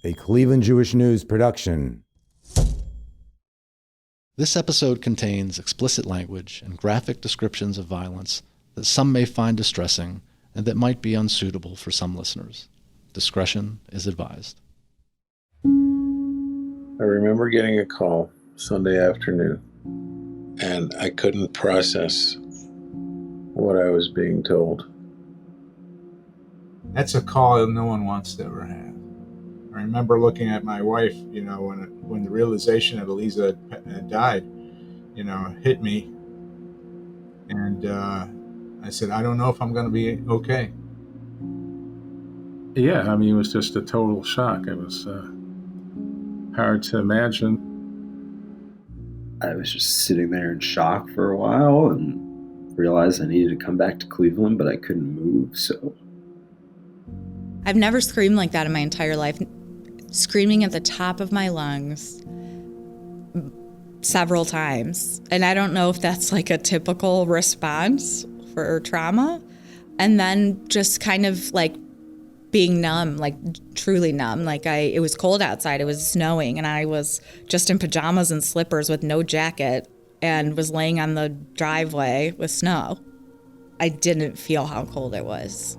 a Cleveland Jewish News production. This episode contains explicit language and graphic descriptions of violence that some may find distressing and that might be unsuitable for some listeners. Discretion is advised. I remember getting a call Sunday afternoon, and I couldn't process what I was being told. That's a call no one wants to ever have. I remember looking at my wife, when the realization that Aliza had died, hit me. And I said, I don't know if I'm going to be okay. Yeah, it was just a total shock. It was hard to imagine. I was just sitting there in shock for a while and realized I needed to come back to Cleveland, but I couldn't move, so. I've never screamed like that in my entire life. Screaming at the top of my lungs several times. And I don't know if that's like a typical response for trauma. And then just kind of like being numb, like truly numb. It was cold outside, it was snowing, and I was just in pajamas and slippers with no jacket and was laying on the driveway with snow. I didn't feel how cold it was.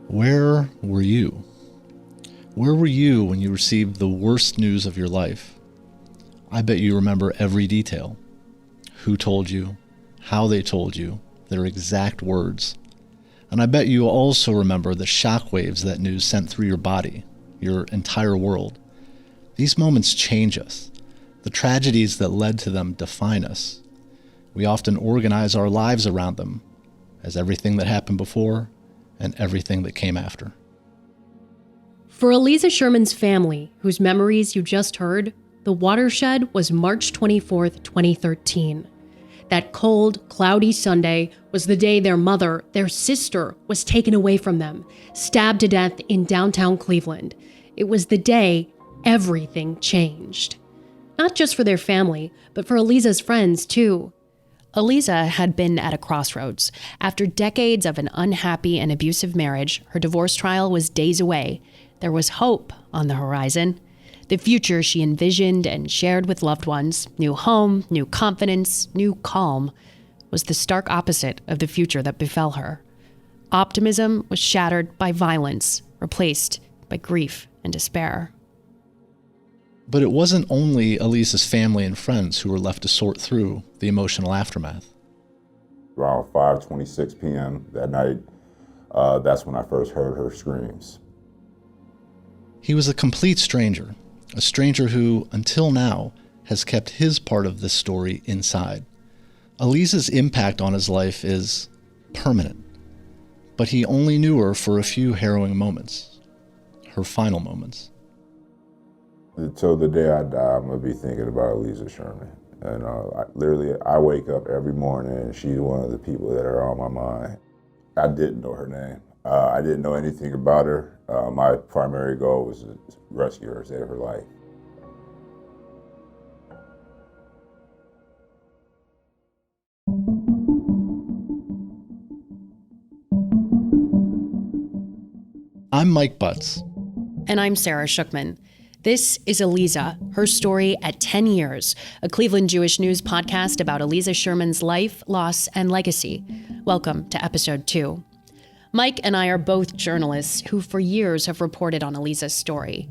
Where were you? Where were you when you received the worst news of your life? I bet you remember every detail. Who told you, how they told you, their exact words. And I bet you also remember the shockwaves that news sent through your body, your entire world. These moments change us. The tragedies that led to them define us. We often organize our lives around them as everything that happened before and everything that came after. For Aliza Sherman's family, whose memories you just heard, the watershed was March 24th, 2013. That cold, cloudy Sunday was the day their mother, their sister, was taken away from them, stabbed to death in downtown Cleveland. It was the day everything changed. Not just for their family, but for Aliza's friends, too. Aliza had been at a crossroads. After decades of an unhappy and abusive marriage, her divorce trial was days away. There was hope on the horizon. The future she envisioned and shared with loved ones, new home, new confidence, new calm, was the stark opposite of the future that befell her. Optimism was shattered by violence, replaced by grief and despair. But it wasn't only Aliza's family and friends who were left to sort through the emotional aftermath. Around 5:26 p.m. that night, that's when I first heard her screams. He was a complete stranger, a stranger who, until now, has kept his part of this story inside. Aliza's impact on his life is permanent, but he only knew her for a few harrowing moments, her final moments. Until the day I die, I'm gonna be thinking about Aliza Sherman. And I wake up every morning and she's one of the people that are on my mind. I didn't know her name. I didn't know anything about her. My primary goal was to rescue her, save her life. I'm Mike Butz. And I'm Sara Shookman. This is Aliza, her story at 10 years, a Cleveland Jewish News podcast about Aliza Sherman's life, loss, and legacy. Welcome to episode 2. Mike and I are both journalists who for years have reported on Aliza's story.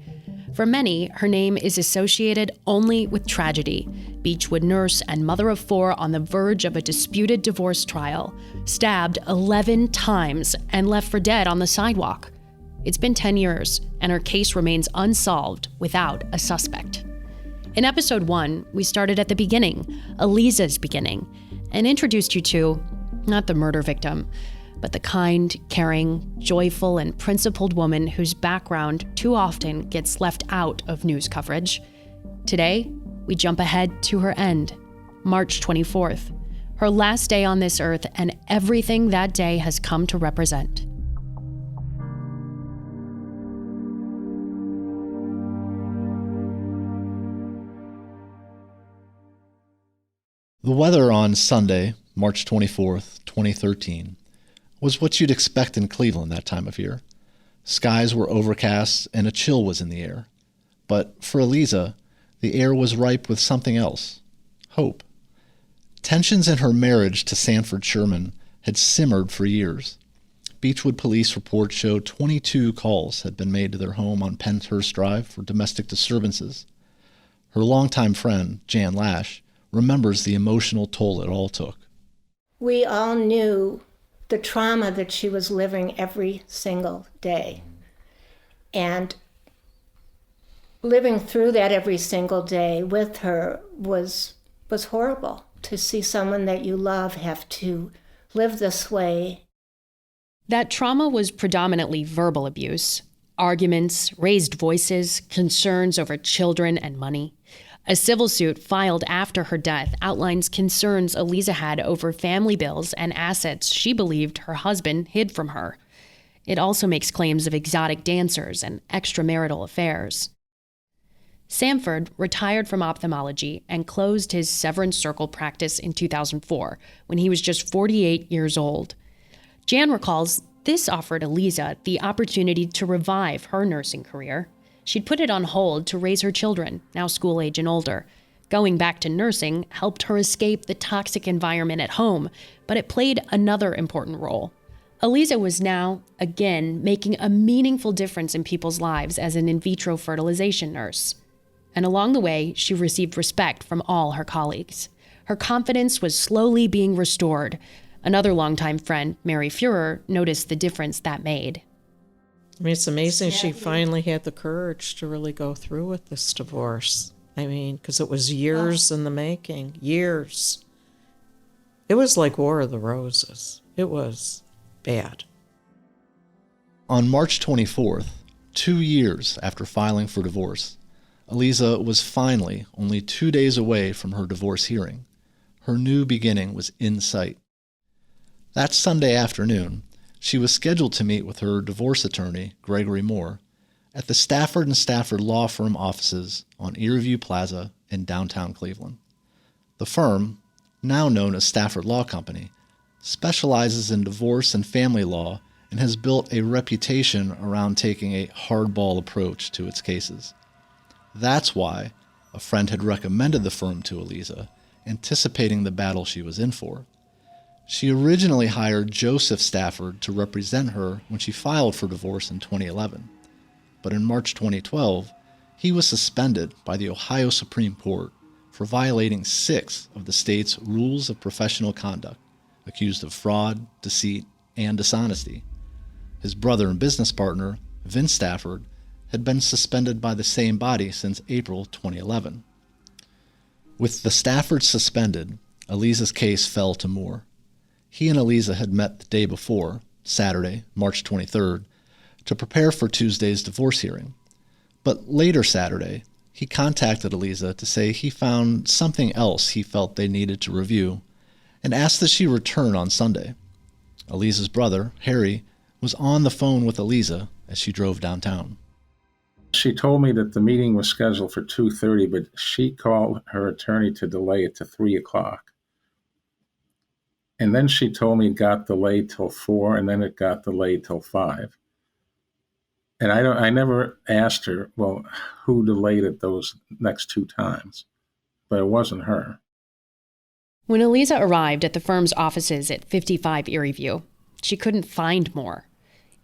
For many, her name is associated only with tragedy. Beechwood nurse and mother of 4 on the verge of a disputed divorce trial, stabbed 11 times and left for dead on the sidewalk. It's been 10 years, and her case remains unsolved without a suspect. In episode 1, we started at the beginning, Aliza's beginning, and introduced you to, not the murder victim, but the kind, caring, joyful, and principled woman whose background too often gets left out of news coverage. Today, we jump ahead to her end, March 24th, her last day on this earth, and everything that day has come to represent. The weather on Sunday, March 24th, 2013, was what you'd expect in Cleveland that time of year. Skies were overcast and a chill was in the air. But for Aliza, the air was ripe with something else: hope. Tensions in her marriage to Sanford Sherman had simmered for years. Beechwood police reports showed 22 calls had been made to their home on Penshurst Drive for domestic disturbances. Her longtime friend, Jan Lash, remembers the emotional toll it all took. We all knew the trauma that she was living every single day. And living through that every single day with her was horrible. To see someone that you love have to live this way. That trauma was predominantly verbal abuse, arguments, raised voices, concerns over children and money. A civil suit filed after her death outlines concerns Aliza had over family bills and assets she believed her husband hid from her. It also makes claims of exotic dancers and extramarital affairs. Sanford retired from ophthalmology and closed his Severance Circle practice in 2004 when he was just 48 years old. Jan recalls this offered Aliza the opportunity to revive her nursing career. She'd put it on hold to raise her children, now school age and older. Going back to nursing helped her escape the toxic environment at home, but it played another important role. Aliza was now, again, making a meaningful difference in people's lives as an in vitro fertilization nurse. And along the way, she received respect from all her colleagues. Her confidence was slowly being restored. Another longtime friend, Mary Fuhrer, noticed the difference that made. I mean, it's amazing she finally had the courage to really go through with this divorce. I mean, because it was years in the making, years. It was like War of the Roses. It was bad. On March 24th, 2 years after filing for divorce, Aliza was finally only 2 days away from her divorce hearing. Her new beginning was in sight. That Sunday afternoon, she was scheduled to meet with her divorce attorney, Gregory Moore, at the Stafford & Stafford law firm offices on Erie Plaza in downtown Cleveland. The firm, now known as Stafford Law Company, specializes in divorce and family law and has built a reputation around taking a hardball approach to its cases. That's why a friend had recommended the firm to Aliza, anticipating the battle she was in for. She originally hired Joseph Stafford to represent her when she filed for divorce in 2011. But in March 2012, he was suspended by the Ohio Supreme Court for violating 6 of the state's rules of professional conduct, accused of fraud, deceit, and dishonesty. His brother and business partner, Vince Stafford, had been suspended by the same body since April 2011. With the Staffords suspended, Aliza's case fell to Moore. He and Aliza had met the day before, Saturday, March 23rd, to prepare for Tuesday's divorce hearing. But later Saturday, he contacted Aliza to say he found something else he felt they needed to review and asked that she return on Sunday. Aliza's brother, Harry, was on the phone with Aliza as she drove downtown. She told me that the meeting was scheduled for 2:30, but she called her attorney to delay it to 3 o'clock. And then she told me it got delayed till 4, and then it got delayed till 5. And I never asked her, well, who delayed it those next 2 times? But it wasn't her. When Aliza arrived at the firm's offices at 55 Erie View, she couldn't find Moore.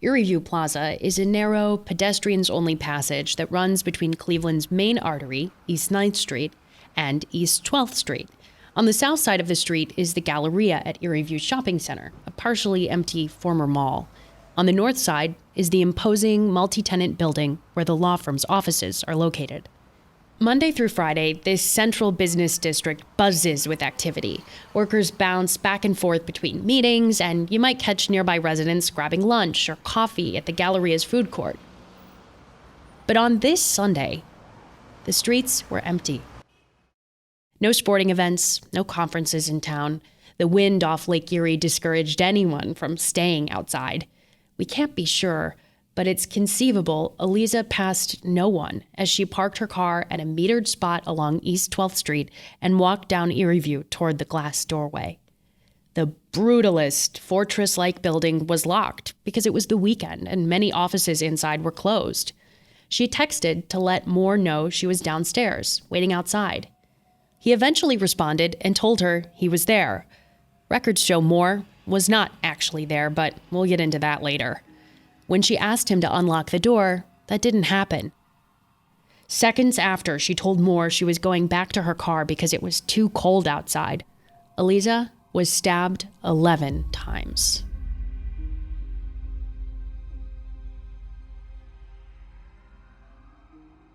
Erie View Plaza is a narrow, pedestrians-only passage that runs between Cleveland's main artery, East 9th Street, and East 12th Street. On the south side of the street is the Galleria at Erie View Shopping Center, a partially empty former mall. On the north side is the imposing multi-tenant building where the law firm's offices are located. Monday through Friday, this central business district buzzes with activity. Workers bounce back and forth between meetings, and you might catch nearby residents grabbing lunch or coffee at the Galleria's food court. But on this Sunday, the streets were empty. No sporting events, no conferences in town. The wind off Lake Erie discouraged anyone from staying outside. We can't be sure, but it's conceivable Aliza passed no one as she parked her car at a metered spot along East 12th Street and walked down Erie View toward the glass doorway. The brutalist fortress-like building was locked because it was the weekend and many offices inside were closed. She texted to let Moore know she was downstairs, waiting outside. He eventually responded and told her he was there. Records show Moore was not actually there, but we'll get into that later. When she asked him to unlock the door, that didn't happen. Seconds after, she told Moore she was going back to her car because it was too cold outside. Aliza was stabbed 11 times.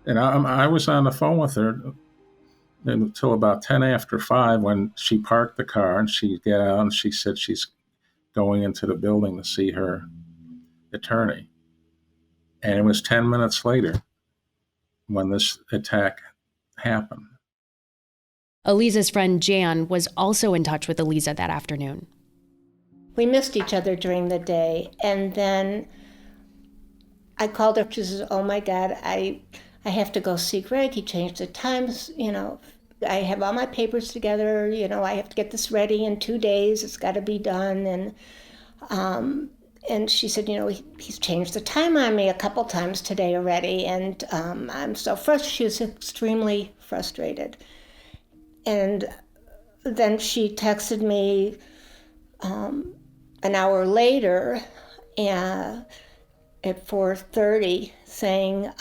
And I was on the phone with her until about 10 after 5 when she parked the car and she got out and she said she's going into the building to see her attorney. And it was 10 minutes later when this attack happened. Aliza's friend Jan was also in touch with Aliza that afternoon. We missed each other during the day, and then I called her. She says, "Oh my God, I have to go see Greg. He changed the times, I have all my papers together, I have to get this ready in 2 days. It's got to be done." And she said, he's changed the time on me a couple times today already, and I'm so frustrated. She was extremely frustrated. And then she texted me an hour later at 4:30 saying,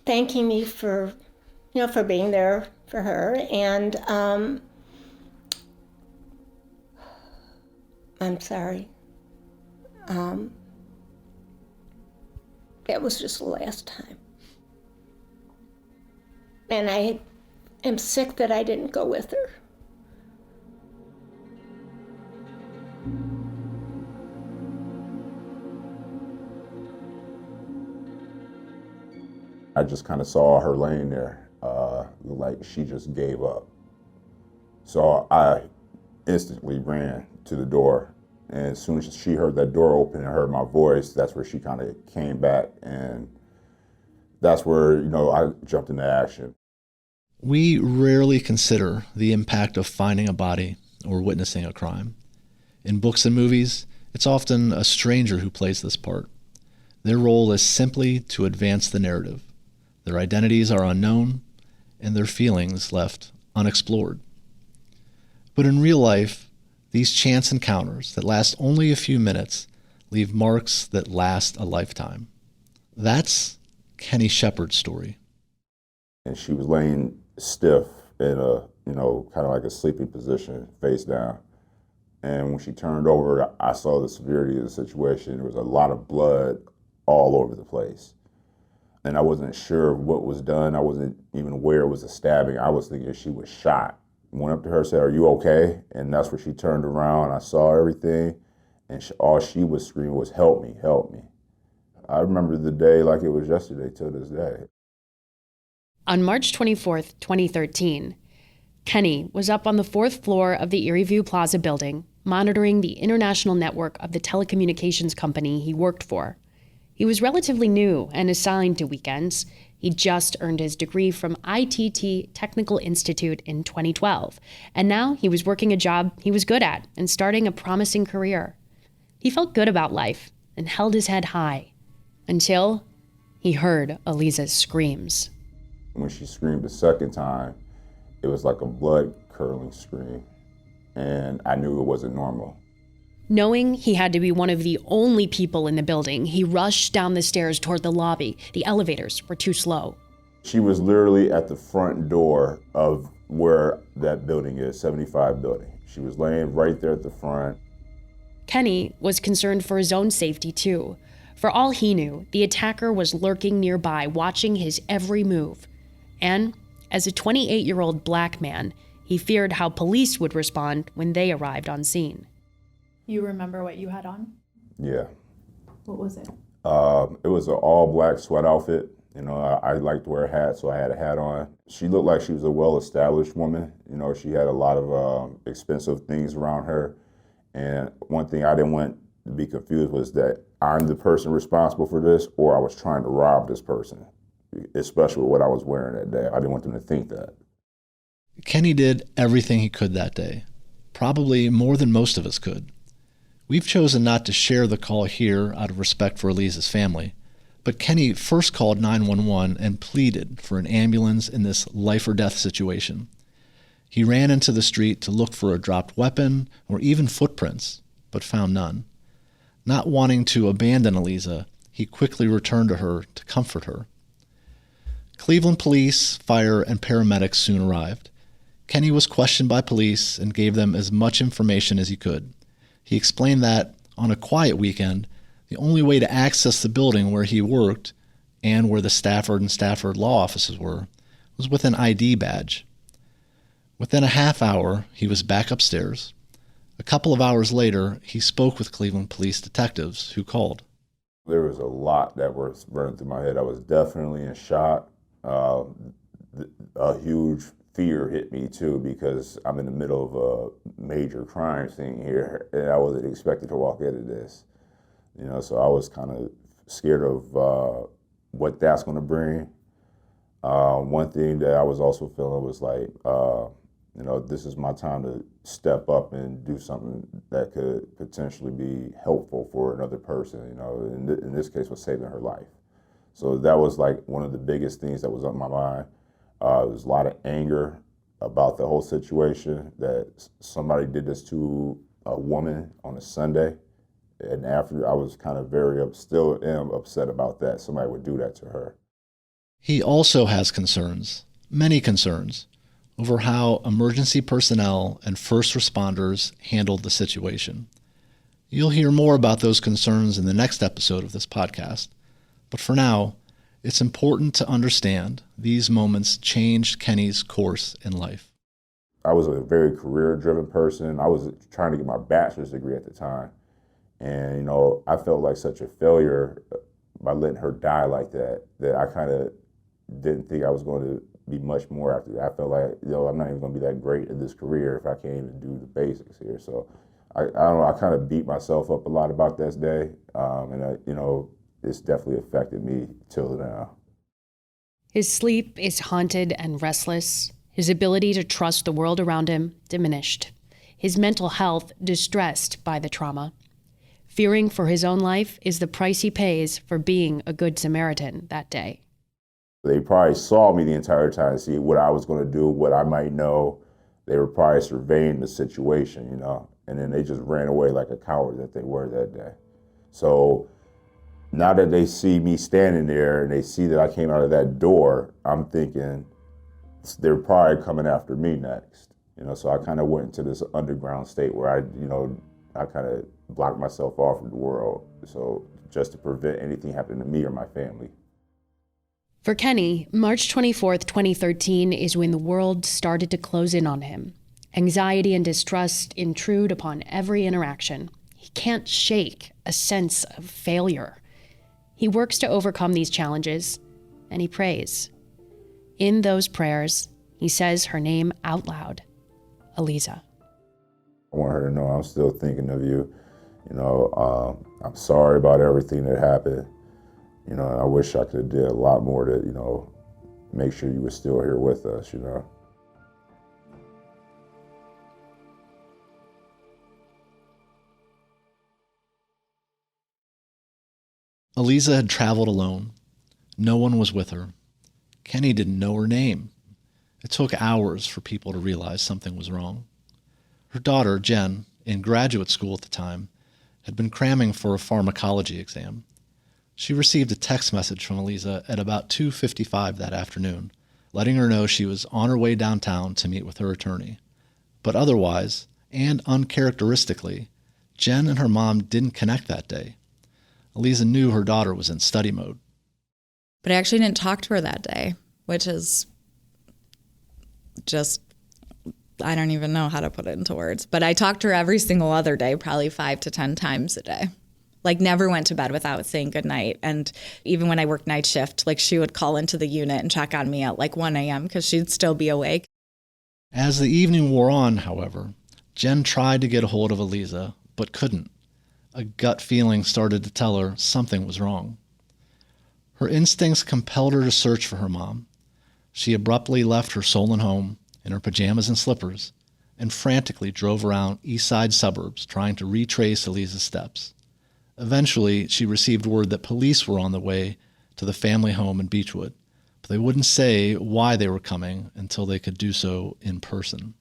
thanking me for being there for her. And I'm sorry. That was just the last time. And I am sick that I didn't go with her. I just kind of saw her laying there, like she just gave up. So I instantly ran to the door. And as soon as she heard that door open and heard my voice, that's where she kind of came back. And that's where, I jumped into action. We rarely consider the impact of finding a body or witnessing a crime. In books and movies, it's often a stranger who plays this part. Their role is simply to advance the narrative. Their identities are unknown, and their feelings left unexplored. But in real life, these chance encounters that last only a few minutes leave marks that last a lifetime. That's Kenny Shepard's story. And she was laying stiff in a, kind of like a sleeping position, face down. And when she turned over, I saw the severity of the situation. There was a lot of blood all over the place. And I wasn't sure what was done. I wasn't even aware it was a stabbing. I was thinking she was shot. Went up to her, said, "Are you okay?" And that's where she turned around. I saw everything, and all she was screaming was, "Help me, help me." I remember the day like it was yesterday till this day. On March 24th, 2013, Kenny was up on the 4th floor of the Erie View Plaza building, monitoring the international network of the telecommunications company he worked for. He was relatively new and assigned to weekends. He just earned his degree from ITT Technical Institute in 2012, and now he was working a job he was good at and starting a promising career. He felt good about life and held his head high until he heard Aliza's screams. When she screamed the second time, it was like a blood-curdling scream, and I knew it wasn't normal. Knowing he had to be one of the only people in the building, he rushed down the stairs toward the lobby. The elevators were too slow. She was literally at the front door of where that building is, 75 building. She was laying right there at the front. Kenny was concerned for his own safety, too. For all he knew, the attacker was lurking nearby, watching his every move. And as a 28-year-old black man, he feared how police would respond when they arrived on scene. You remember what you had on? Yeah. What was it? It was an all-black sweat outfit. I like to wear a hat, so I had a hat on. She looked like she was a well-established woman. She had a lot of expensive things around her. And one thing I didn't want to be confused was that I'm the person responsible for this, or I was trying to rob this person, especially with what I was wearing that day. I didn't want them to think that. Kenny did everything he could that day, probably more than most of us could. We've chosen not to share the call here out of respect for Aliza's family, but Kenny first called 911 and pleaded for an ambulance in this life or death situation. He ran into the street to look for a dropped weapon or even footprints, but found none. Not wanting to abandon Aliza, he quickly returned to her to comfort her. Cleveland police, fire, and paramedics soon arrived. Kenny was questioned by police and gave them as much information as he could. He explained that, on a quiet weekend, the only way to access the building where he worked and where the Stafford and Stafford law offices were was with an ID badge. Within a half hour, he was back upstairs. A couple of hours later, he spoke with Cleveland police detectives who called. There was a lot that was running through my head. I was definitely in shock. A huge fear hit me too, because I'm in the middle of a major crime scene here, and I wasn't expected to walk into this. So I was kind of scared of what that's going to bring. One thing that I was also feeling was like, this is my time to step up and do something that could potentially be helpful for another person. In this case, was saving her life. So that was like one of the biggest things that was on my mind. There was a lot of anger about the whole situation, that somebody did this to a woman on a Sunday. And after, I was kind of still am upset about that. Somebody would do that to her. He also has concerns, many concerns, over how emergency personnel and first responders handled the situation. You'll hear more about those concerns in the next episode of this podcast. But for now, it's important to understand these moments changed Kenny's course in life. I was a very career-driven person. I was trying to get my bachelor's degree at the time. And, I felt like such a failure by letting her die like that, that I kind of didn't think I was going to be much more after that. I felt like, I'm not even going to be that great in this career if I can't even do the basics here. So I don't know, I kind of beat myself up a lot about this day. It's definitely affected me till now. His sleep is haunted and restless. His ability to trust the world around him diminished. His mental health distressed by the trauma. Fearing for his own life is the price he pays for being a good Samaritan that day. They probably saw me the entire time, see what I was going to do, what I might know. They were probably surveying the situation, and then they just ran away like a coward that they were that day. So now that they see me standing there and they see that I came out of that door, I'm thinking they're probably coming after me next. So I kind of went into this underground state where I kind of blocked myself off from the world, so just to prevent anything happening to me or my family. For Kenny, March 24th, 2013 is when the world started to close in on him. Anxiety and distrust intrude upon every interaction. He can't shake a sense of failure. He works to overcome these challenges, and he prays. In those prayers, he says her name out loud, Aliza. I want her to know I'm still thinking of you. I'm sorry about everything that happened. I wish I could have did a lot more to, make sure you were still here with us, Aliza had traveled alone. No one was with her. Kenny didn't know her name. It took hours for people to realize something was wrong. Her daughter, Jen, in graduate school at the time, had been cramming for a pharmacology exam. She received a text message from Aliza at about 2:55 that afternoon, letting her know she was on her way downtown to meet with her attorney. But otherwise, and uncharacteristically, Jen and her mom didn't connect that day. Aliza knew her daughter was in study mode. But I actually didn't talk to her that day, which is just, I don't even know how to put it into words. But I talked to her every single other day, probably 5 to 10 times a day. Like, never went to bed without saying goodnight. And even when I worked night shift, she would call into the unit and check on me at 1 a.m. because she'd still be awake. As the evening wore on, however, Jen tried to get a hold of Aliza, but couldn't. A gut feeling started to tell her something was wrong. Her instincts compelled her to search for her mom. She abruptly left her stolen home, in her pajamas and slippers, and frantically drove around East Side suburbs trying to retrace Aliza's steps. Eventually, she received word that police were on the way to the family home in Beechwood, but they wouldn't say why they were coming until they could do so in person.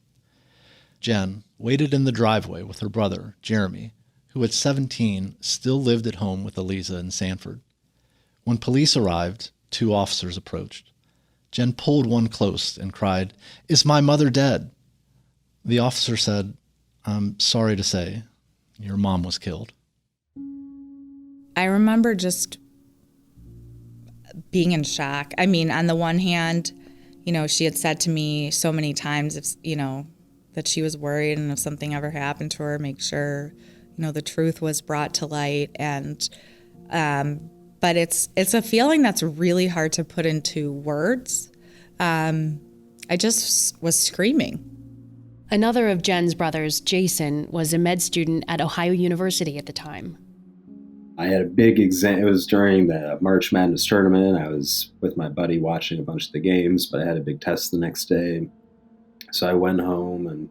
Jen waited in the driveway with her brother, Jeremy, who at 17 still lived at home with Aliza in Sanford. When police arrived, 2 officers approached. Jen pulled one close and cried, "Is my mother dead?" The officer said, "I'm sorry to say, your mom was killed." I remember just being in shock. I mean, on the one hand, she had said to me so many times, that she was worried, and if something ever happened to her, make sure, the truth was brought to light. And, but it's a feeling that's really hard to put into words. I just was screaming. Another of Jen's brothers, Jason, was a med student at Ohio University at the time. I had a big exam. It was during the March Madness tournament. I was with my buddy watching a bunch of the games, but I had a big test the next day. So I went home, and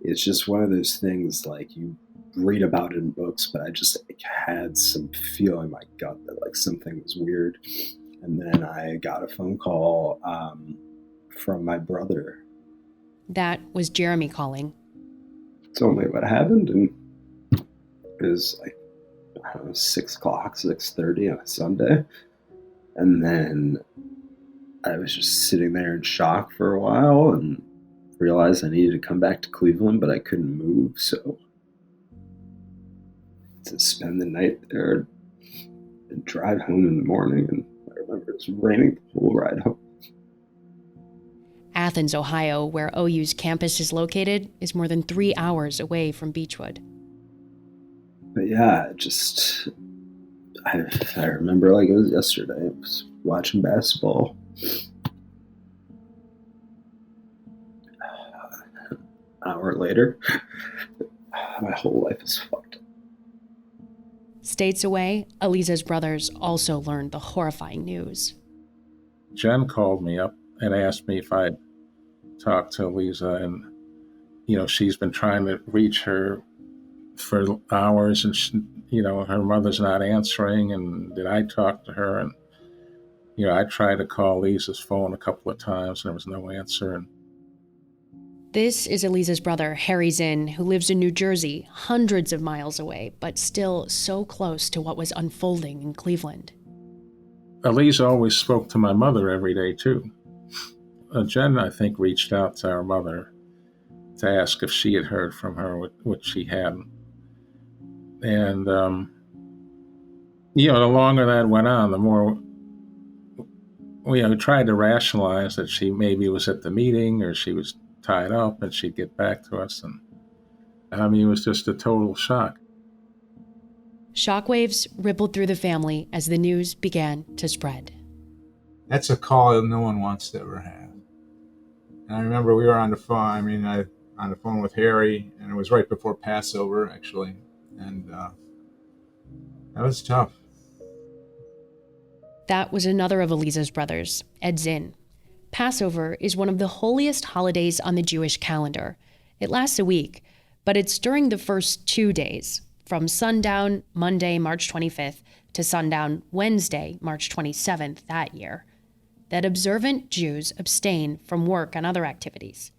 it's just one of those things like you read about it in books, but I just had some feeling in my gut that like something was weird. And then I got a phone call from my brother. That was Jeremy calling. Told me what happened, and it was like, 6 o'clock, 6:30 on a Sunday. And then I was just sitting there in shock for a while and realized I needed to come back to Cleveland, but I couldn't move. So to spend the night there and drive home in the morning. And I remember it was raining the whole ride home. Athens, Ohio, where OU's campus is located, is more than 3 hours away from Beechwood. But yeah, I remember like it was yesterday. I was watching basketball. An hour later, my whole life is fucked. States away, Aliza's brothers also learned the horrifying news. Jen called me up and asked me if I'd talk to Aliza, and she's been trying to reach her for hours, and her mother's not answering, and did I talk to her? And I tried to call Aliza's phone a couple of times and there was no answer. And this is Aliza's brother, Harry Zinn, who lives in New Jersey, hundreds of miles away, but still so close to what was unfolding in Cleveland. Aliza always spoke to my mother every day too. Jen, I think, reached out to our mother to ask if she had heard from her, which she hadn't. And, the longer that went on, the more we tried to rationalize that she maybe was at the meeting or she was tied up and she'd get back to us. And it was just a total shock. Shockwaves rippled through the family as the news began to spread. That's a call no one wants to ever have. And I remember we were on the phone, on the phone with Harry, and it was right before Passover, actually. And that was tough. That was another of Aliza's brothers, Ed Zinn. Passover is one of the holiest holidays on the Jewish calendar. It lasts a week, but it's during the first 2 days, from sundown Monday, March 25th, to sundown Wednesday, March 27th that year, that observant Jews abstain from work and other activities.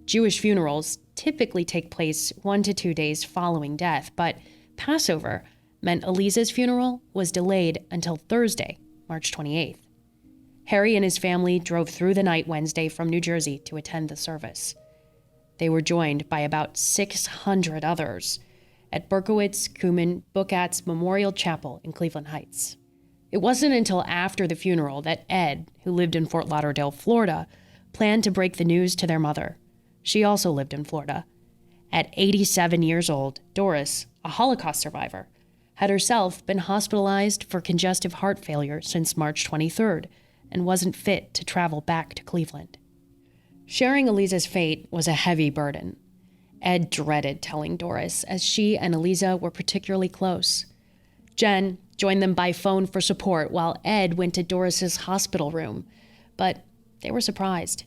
Jewish funerals typically take place 1 to 2 days following death, but Passover meant Aliza's funeral was delayed until Thursday, March 28th. Harry and his family drove through the night Wednesday from New Jersey to attend the service. They were joined by about 600 others at Berkowitz Kuman Bukat's Memorial Chapel in Cleveland Heights. It wasn't until after the funeral that Ed, who lived in Fort Lauderdale, Florida, planned to break the news to their mother. She also lived in Florida. At 87 years old, Doris, a Holocaust survivor, had herself been hospitalized for congestive heart failure since March 23rd and wasn't fit to travel back to Cleveland. Sharing Aliza's fate was a heavy burden. Ed dreaded telling Doris, as she and Aliza were particularly close. Jen joined them by phone for support while Ed went to Doris's hospital room, but they were surprised.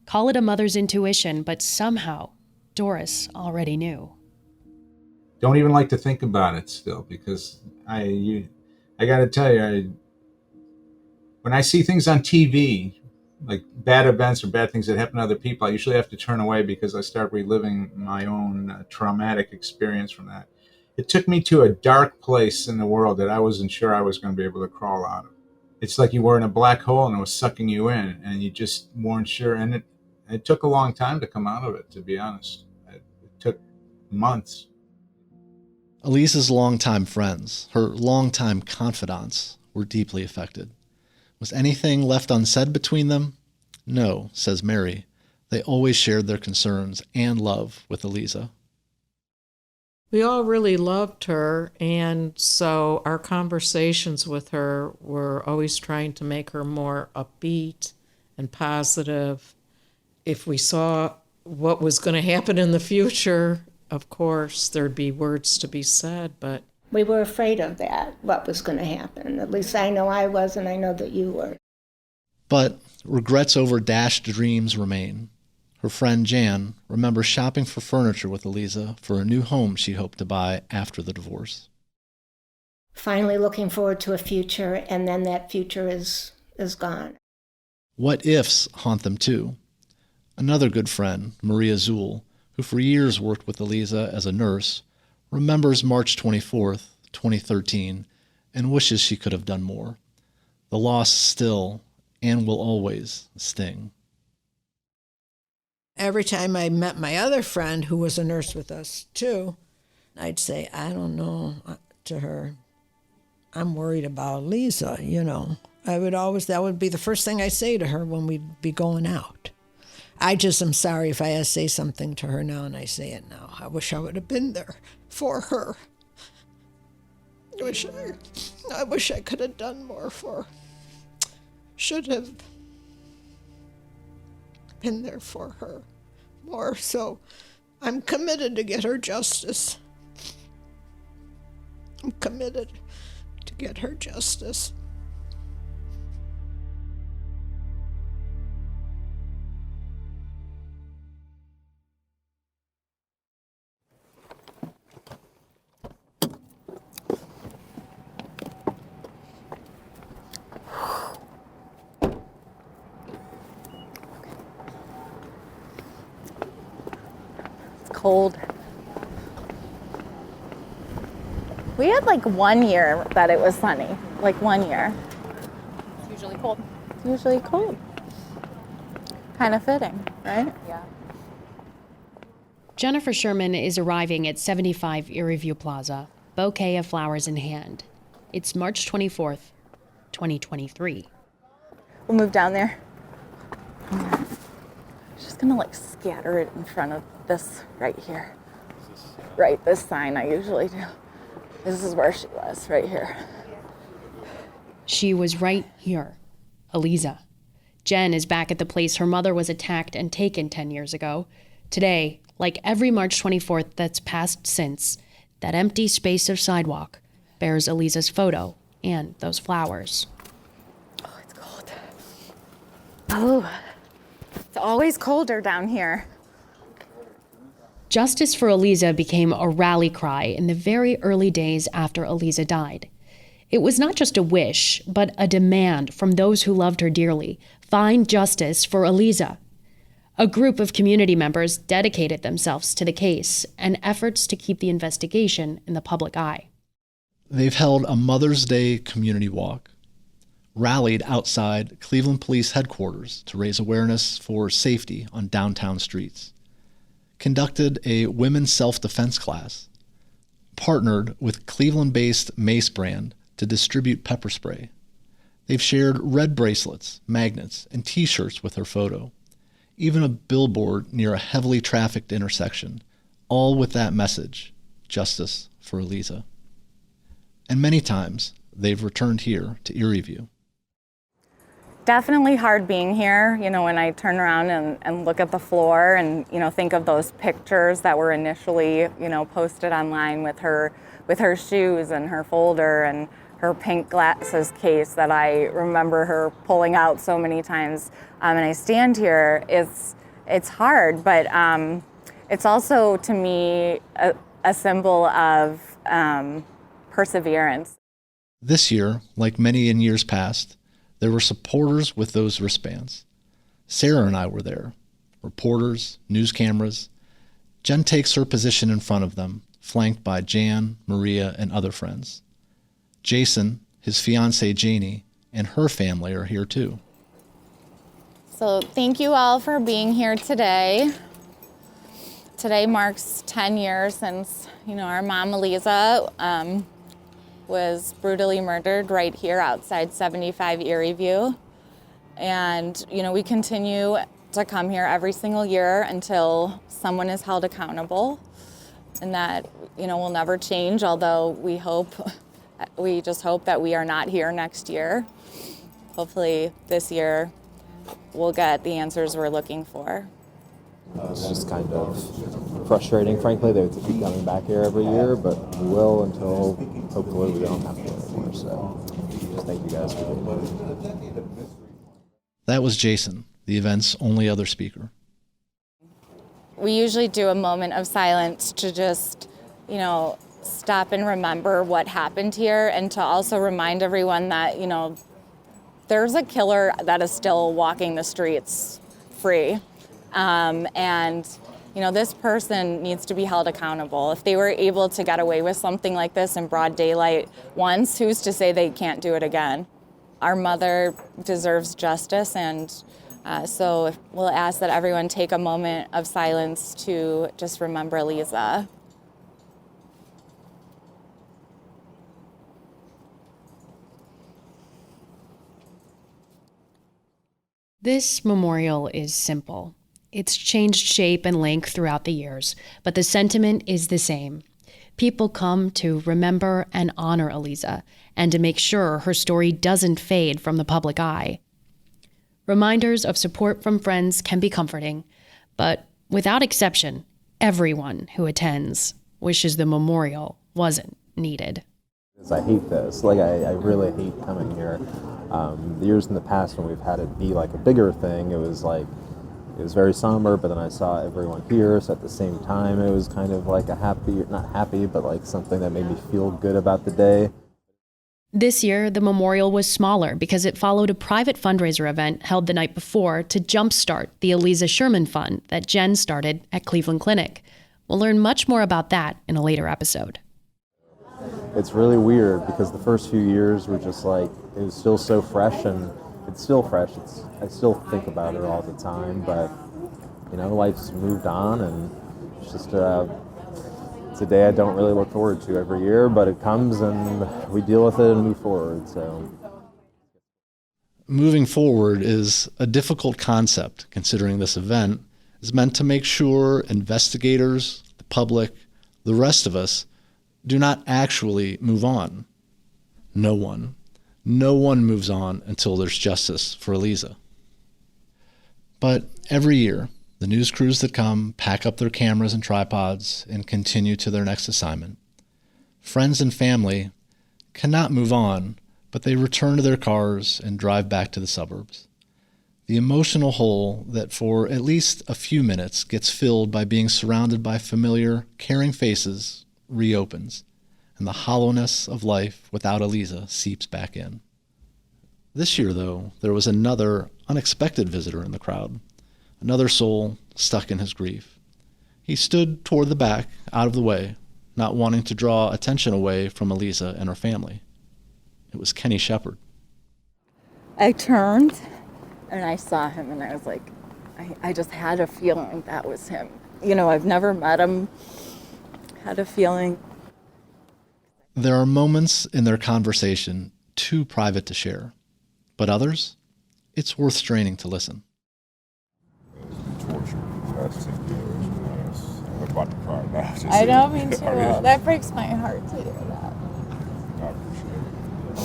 Call it a mother's intuition, but somehow Doris already knew. Don't even like to think about it still, because I got to tell you, when I see things on TV, like bad events or bad things that happen to other people, I usually have to turn away because I start reliving my own traumatic experience from that. It took me to a dark place in the world that I wasn't sure I was going to be able to crawl out of. It's like you were in a black hole and it was sucking you in, and you just weren't sure. And it took a long time to come out of it, to be honest. It took months. Aliza's longtime friends, her longtime confidants, were deeply affected. Was anything left unsaid between them? No, says Mary. They always shared their concerns and love with Aliza. We all really loved her, and so our conversations with her were always trying to make her more upbeat and positive. If we saw what was going to happen in the future, of course, there'd be words to be said, but We were afraid of that, what was going to happen. At least I know I was, and I know that you were. But regrets over dashed dreams remain. Her friend Jan remembers shopping for furniture with Aliza for a new home she hoped to buy after the divorce. Finally looking forward to a future, and then that future is gone. What ifs haunt them too. Another good friend, Maria Zuhl, who for years worked with Aliza as a nurse, remembers March 24th, 2013, and wishes she could have done more. The loss still, and will always, sting. Every time I met my other friend, who was a nurse with us too, I'd say, I don't know, to her, I'm worried about Aliza, you know. That would be the first thing I say to her when we'd be going out. I just am sorry if I say something to her now, and I say it now. I wish I would have been there for her. I wish I could have done more for her. Should have been there for her more. So I'm committed to get her justice. I'm committed to get her justice. Cold. We had like 1 year that it was sunny. Like 1 year. It's usually cold. It's usually cold. Kind of fitting, right? Yeah. Jennifer Sherman is arriving at 75 Erie View Plaza, bouquet of flowers in hand. It's March 24th, 2023. We'll move down there. Just gonna like scatter it in front of this right here. Right, this sign I usually do. This is where she was, right here. She was right here, Aliza. Jen is back at the place her mother was attacked and taken 10 years ago. Today, like every March 24th that's passed since, that empty space of sidewalk bears Aliza's photo and those flowers. Oh, it's cold. Oh, it's always colder down here. Justice for Aliza became a rally cry in the very early days after Aliza died. It was not just a wish, but a demand from those who loved her dearly. Find justice for Aliza. A group of community members dedicated themselves to the case and efforts to keep the investigation in the public eye. They've held a Mother's Day community walk, rallied outside Cleveland Police Headquarters to raise awareness for safety on downtown streets, conducted a women's self-defense class, partnered with Cleveland-based Mace brand to distribute pepper spray. They've shared red bracelets, magnets, and T-shirts with her photo, even a billboard near a heavily trafficked intersection, all with that message, justice for Aliza. And many times, they've returned here to Erie View. Definitely hard being here, you know, when I turn around and look at the floor and, you know, think of those pictures that were initially, you know, posted online with her shoes and her folder and her pink glasses case that I remember her pulling out so many times. And I stand here, it's hard, but it's also, to me, a symbol of perseverance. This year, like many in years past, there were supporters with those wristbands. Sara and I were there. Reporters, news cameras. Jen takes her position in front of them, flanked by Jan, Maria, and other friends. Jason, his fiancée Janie, and her family are here too. So thank you all for being here today. Today marks 10 years since, our mom, Aliza, was brutally murdered right here outside 75 Erie View. And, we continue to come here every single year until someone is held accountable. And that, will never change, although we just hope that we are not here next year. Hopefully this year we'll get the answers we're looking for. It's just kind of frustrating, frankly, that to keep coming back here every year, but we will until hopefully we don't have to anymore. So just thank you guys for being here. That was Jason, the event's only other speaker. We usually do a moment of silence to just, stop and remember what happened here, and to also remind everyone that, there's a killer that is still walking the streets free. And this person needs to be held accountable. If they were able to get away with something like this in broad daylight once, who's to say they can't do it again? Our mother deserves justice, and so we'll ask that everyone take a moment of silence to just remember Aliza. This memorial is simple. It's changed shape and length throughout the years, but the sentiment is the same. People come to remember and honor Aliza, and to make sure her story doesn't fade from the public eye. Reminders of support from friends can be comforting, but without exception, everyone who attends wishes the memorial wasn't needed. I hate this. I really hate coming here. The years in the past when we've had it be like a bigger thing, it was very somber, but then I saw everyone here, so at the same time it was kind of like not happy, but like something that made me feel good about the day. This year, the memorial was smaller because it followed a private fundraiser event held the night before to jumpstart the Aliza Sherman Fund that Jen started at Cleveland Clinic. We'll learn much more about that in a later episode. It's really weird because the first few years were just it was still so fresh, and it's still fresh. I still think about her all the time, but life's moved on, and it's just it's a day I don't really look forward to every year, but it comes and we deal with it and move forward. So moving forward is a difficult concept, considering this event is meant to make sure investigators, the public, the rest of us do not actually move on. No one moves on until there's justice for Aliza. But every year, the news crews that come pack up their cameras and tripods and continue to their next assignment. Friends and family cannot move on, but they return to their cars and drive back to the suburbs. The emotional hole that for at least a few minutes gets filled by being surrounded by familiar, caring faces reopens, and the hollowness of life without Aliza seeps back in. This year, though, there was another unexpected visitor in the crowd, another soul stuck in his grief. He stood toward the back, out of the way, not wanting to draw attention away from Aliza and her family. It was Kenny Shepard. I turned and I saw him, and I was like, I just had a feeling that was him. I've never met him, had a feeling. There are moments in their conversation too private to share, but others, it's worth straining to listen. I know, me too. That breaks my heart to hear that. I appreciate it.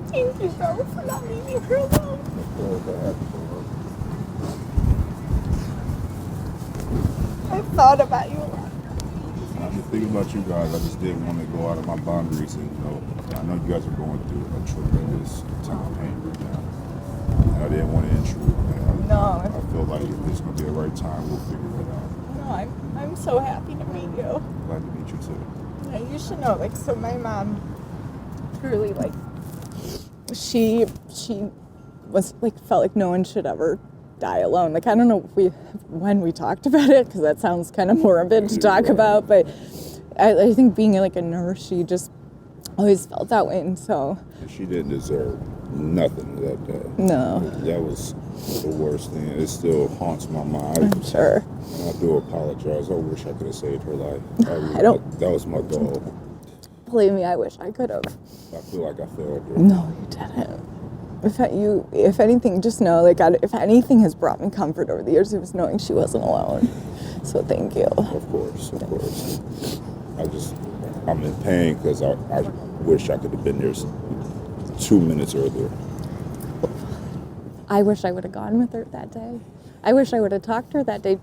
Thank you, bro, for not leaving her alone. I've thought about you a lot. thinking about you guys, I just didn't want to go out of my boundaries, and I know you guys are going through a tremendous time of pain right now, and I didn't want to intrude. No. I feel like if it's going to be the right time, we'll figure it out. No, I'm so happy to meet you. Glad to meet you too. Yeah, you should know, like, so my mom truly, like, she was, like, felt like no one should ever die alone. Like, I don't know when we talked about it, because that sounds kind of morbid to talk about, but I think being, like, a nurse, she just always felt that way, and so. She didn't deserve nothing that day. No. That was the worst thing. It still haunts my mind. I'm sure. And I do apologize. I wish I could have saved her life. That was my goal. Believe me, I wish I could have. I feel like I failed her. No, you didn't. If anything, just know, like, if anything has brought me comfort over the years, it was knowing she wasn't alone. So thank you. Of course. I'm in pain because I wish I could have been there 2 minutes earlier. I wish I would have gone with her that day. I wish I would have talked to her that day.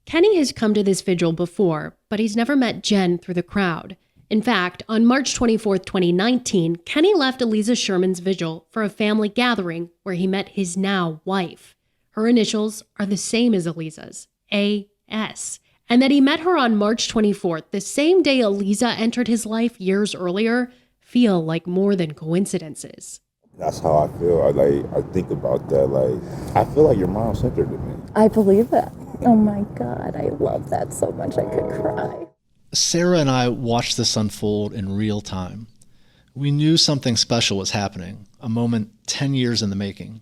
Kenny has come to this vigil before, but he's never met Jen through the crowd. In fact, on March 24th, 2019, Kenny left Aliza Sherman's vigil for a family gathering where he met his now wife. Her initials are the same as Aliza's, A.S., and that he met her on March 24th, the same day Aliza entered his life years earlier, feel like more than coincidences. That's how I feel. I think about that. I feel like your mom sent her to me. I believe that. Oh my God, I love that so much I could cry. Sara and I watched this unfold in real time. We knew something special was happening, a moment 10 years in the making.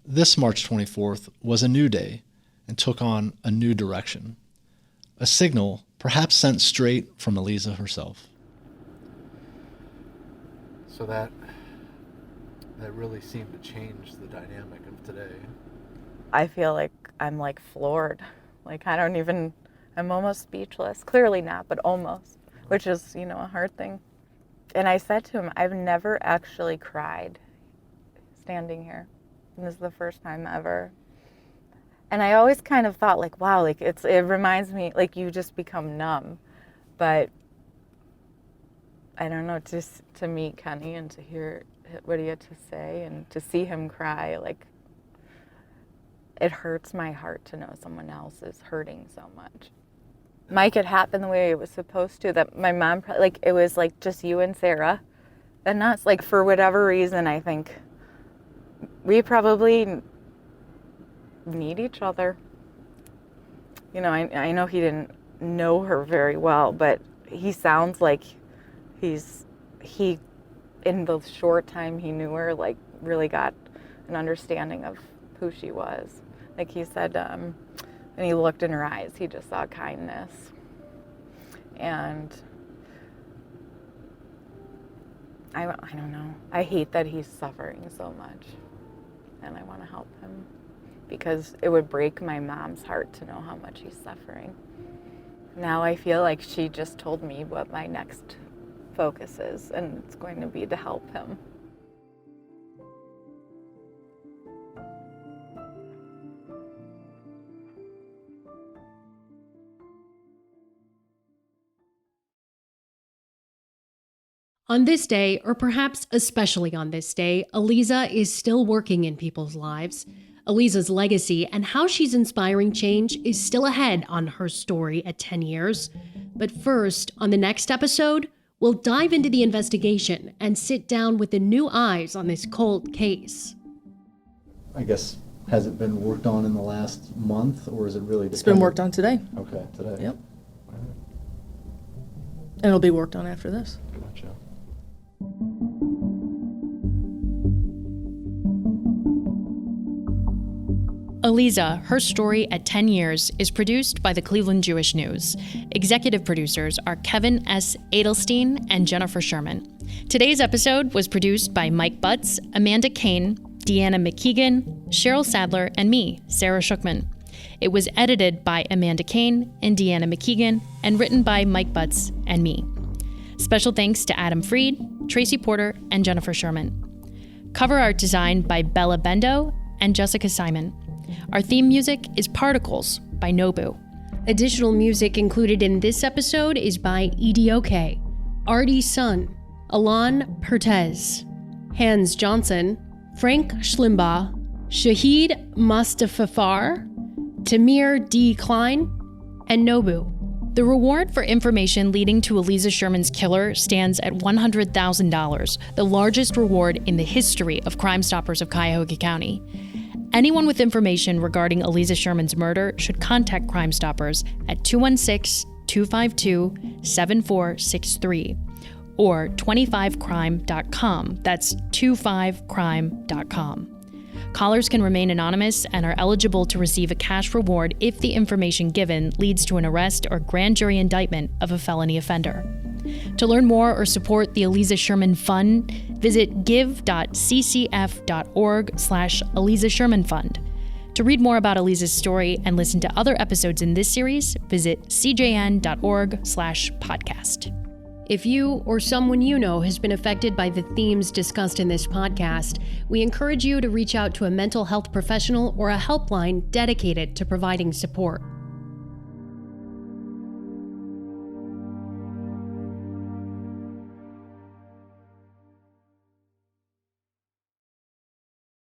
This March 24th was a new day and took on a new direction. A signal perhaps sent straight from Aliza herself. So that really seemed to change the dynamic of today. I feel like I'm like floored. Like I'm almost speechless. Clearly not, but almost, which is, a hard thing. And I said to him, I've never actually cried standing here. And this is the first time ever. And I always kind of thought like, wow, like it reminds me, like you just become numb. But I don't know, just to meet Kenny and to hear what he had to say and to see him cry, like it hurts my heart to know someone else is hurting so much. Mike, it happened the way it was supposed to, that my mom, like it was like just you and Sara and us, like for whatever reason, I think we probably need each other. I know he didn't know her very well, but he sounds like he in the short time he knew her, like really got an understanding of who she was. Like he said, and he looked in her eyes, he just saw kindness. And I don't know. I hate that he's suffering so much. And I want to help him because it would break my mom's heart to know how much he's suffering. Now I feel like she just told me what my next focus is, and it's going to be to help him. On this day, or perhaps especially on this day, Aliza is still working in people's lives. Aliza's legacy and how she's inspiring change is still ahead on her story at 10 years. But first, on the next episode, we'll dive into the investigation and sit down with the new eyes on this cold case. I guess, has it been worked on in the last month, or is it really... It's been worked on today. Okay, today. Yep. And it'll be worked on after this. Gotcha. Aliza, Her Story at 10 Years is produced by the Cleveland Jewish News. Executive producers are Kevin S. Adelstein and Jennifer Sherman. Today's episode was produced by Mike Butz, Amanda Kane, Deanna McKeegan, Cheryl Sadler, and me, Sara Shookman. It was edited by Amanda Kane and Deanna McKeegan and written by Mike Butz and me. Special thanks to Adam Freed, Tracy Porter, and Jennifer Sherman. Cover art designed by Bella Bendo and Jessica Simon. Our theme music is Particles by Nobu. Additional music included in this episode is by EDOK, Artie Sun, Alon Pertez, Hans Johnson, Frank Schlimbaugh, Shahid Mustafafar, Tamir D. Klein, and Nobu. The reward for information leading to Aliza Sherman's killer stands at $100,000, the largest reward in the history of Crime Stoppers of Cuyahoga County. Anyone with information regarding Aliza Sherman's murder should contact Crime Stoppers at 216-252-7463 or 25crime.com. That's 25crime.com. Callers can remain anonymous and are eligible to receive a cash reward if the information given leads to an arrest or grand jury indictment of a felony offender. To learn more or support the Aliza Sherman Fund, visit give.ccf.org/Aliza Sherman Fund. To read more about Aliza's story and listen to other episodes in this series, visit cjn.org/podcast. If you or someone you know has been affected by the themes discussed in this podcast, we encourage you to reach out to a mental health professional or a helpline dedicated to providing support.